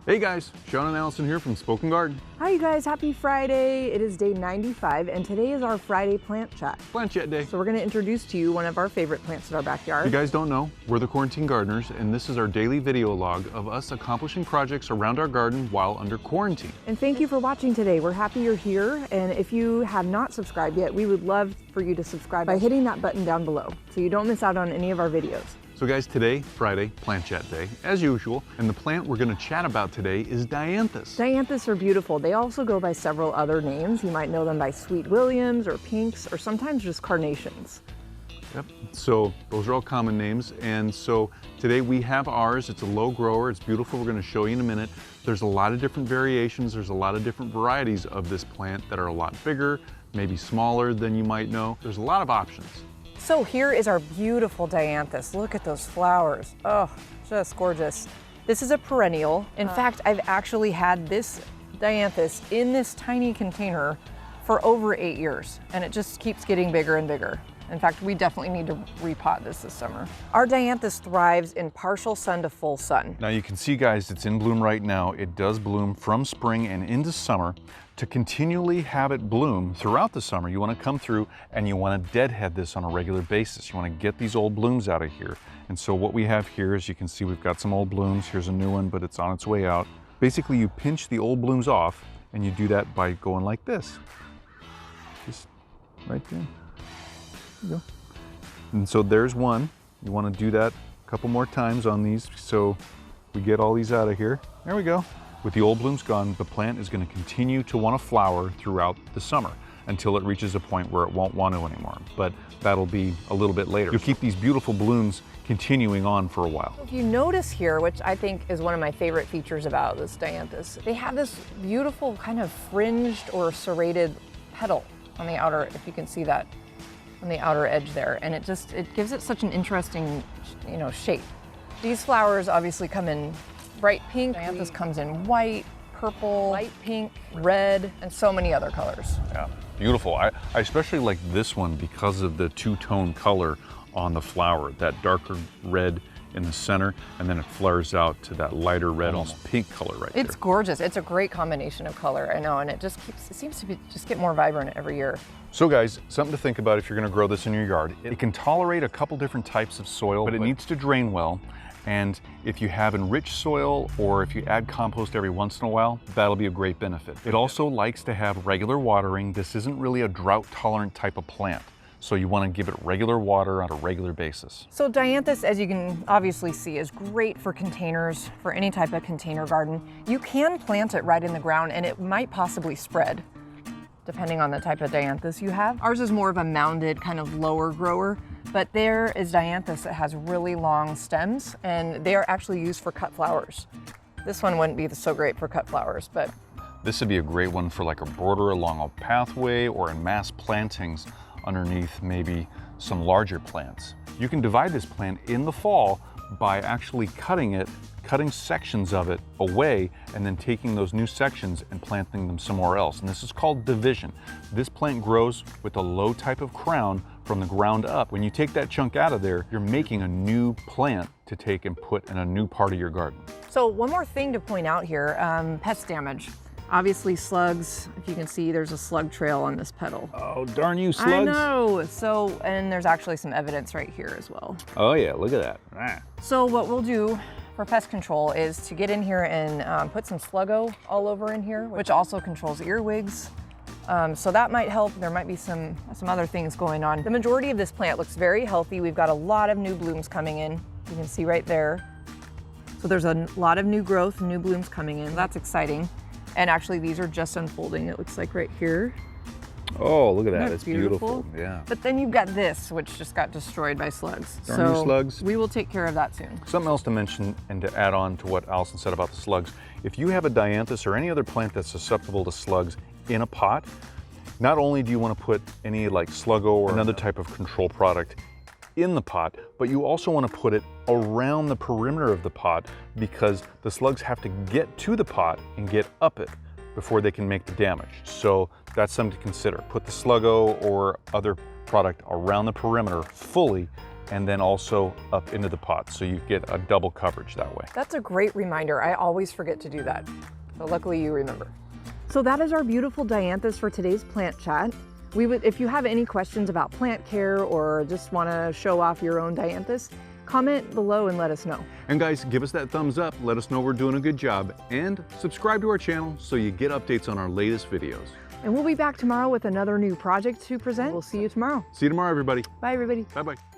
Hey guys, Sean and Allison here from Spoken Garden. Hi you guys, happy Friday. It is day 95 and today is our Friday plant chat. Plant chat day. So we're going to introduce to you one of our favorite plants in our backyard. If you guys don't know, we're the Quarantine Gardeners and this is our daily video log of us accomplishing projects around our garden while under quarantine. And thank you for watching today. We're happy you're here, and if you have not subscribed yet, we would love for you to subscribe by hitting that button down below so you don't miss out on any of our videos. So guys, today, Friday, plant chat day, as usual, and the plant we're going to chat about today is Dianthus. Dianthus are beautiful. They also go by several other names. You might know them by Sweet Williams or Pinks or sometimes just carnations. Yep, so those are all common names, and so today we have ours. It's a low grower, it's beautiful, we're going to show you in a minute. There's a lot of different variations, there's a lot of different varieties of this plant that are a lot bigger, maybe smaller than you might know. There's a lot of options. So here is our beautiful Dianthus. Look at those flowers. Oh, just gorgeous. This is a perennial. In fact, I've actually had this Dianthus in this tiny container for over 8 years, and it just keeps getting bigger and bigger. In fact, we definitely need to repot this summer. Our Dianthus thrives in partial sun to full sun. Now you can see, guys, it's in bloom right now. It does bloom from spring and into summer. To continually have it bloom throughout the summer, you want to come through and you want to deadhead this on a regular basis. You want to get these old blooms out of here. And so what we have here, as you can see, we've got some old blooms. Here's a new one, but it's on its way out. Basically, you pinch the old blooms off, and you do that by going like this. Just right there. There you go. And so there's one. You want to do that a couple more times on these so we get all these out of here. There we go. With the old blooms gone, the plant is going to continue to want to flower throughout the summer until it reaches a point where it won't want to anymore. But that'll be a little bit later. You'll keep these beautiful blooms continuing on for a while. If you notice here, which I think is one of my favorite features about this Dianthus, they have this beautiful kind of fringed or serrated petal on the outer, if you can see that, on the outer edge there. And it gives it such an interesting, shape. These flowers obviously come in bright pink. Dianthus comes in white, purple, light pink, red, and so many other colors. Yeah, beautiful. I especially like this one because of the two-tone color on the flower, that darker red in the center, and then it flares out to that lighter red, almost pink color right there. It's gorgeous. It's a great combination of color, I know, and it seems to just get more vibrant every year. So guys, something to think about if you're gonna grow this in your yard. It can tolerate a couple different types of soil, but it needs to drain well. And if you have enriched soil or if you add compost every once in a while, that'll be a great benefit. It also likes to have regular watering. This isn't really a drought tolerant type of plant. So you want to give it regular water on a regular basis. So Dianthus, as you can obviously see, is great for containers, for any type of container garden. You can plant it right in the ground and it might possibly spread, depending on the type of Dianthus you have. Ours is more of a mounded, kind of lower grower, but there is Dianthus that has really long stems and they are actually used for cut flowers. This one wouldn't be so great for cut flowers, but this would be a great one for like a border along a pathway or in mass plantings underneath maybe some larger plants. You can divide this plant in the fall by actually cutting sections of it away and then taking those new sections and planting them somewhere else. And this is called division. This plant grows with a low type of crown from the ground up. When you take that chunk out of there, you're making a new plant to take and put in a new part of your garden. So one more thing to point out here, pest damage. Obviously slugs, if you can see, there's a slug trail on this petal. Oh, darn you, slugs. I know. So, and there's actually some evidence right here as well. Oh yeah, look at that. Ah. So what we'll do for pest control is to get in here and put some Sluggo all over in here, which also controls earwigs. So that might help. There might be some other things going on. The majority of this plant looks very healthy. We've got a lot of new blooms coming in. You can see right there. So there's a lot of new growth, new blooms coming in. That's exciting. And actually these are just unfolding, it looks like right here. Oh, look at that, it's beautiful. Yeah. But then you've got this, which just got destroyed by slugs. Darn you, slugs. We will take care of that soon. Something else to mention and to add on to what Allison said about the slugs. If you have a Dianthus or any other plant that's susceptible to slugs in a pot, not only do you want to put any like Sluggo or another type of control product in the pot, but you also want to put it around the perimeter of the pot because the slugs have to get to the pot and get up it before they can make the damage. So that's something to consider. Put the Sluggo or other product around the perimeter fully and then also up into the pot. So you get a double coverage that way. That's a great reminder. I always forget to do that. So luckily you remember. So that is our beautiful Dianthus for today's plant chat. If you have any questions about plant care or just want to show off your own Dianthus, comment below and let us know. And guys, give us that thumbs up, let us know we're doing a good job, and subscribe to our channel so you get updates on our latest videos. And we'll be back tomorrow with another new project to present. We'll see you tomorrow. See you tomorrow, everybody. Bye, everybody. Bye-bye.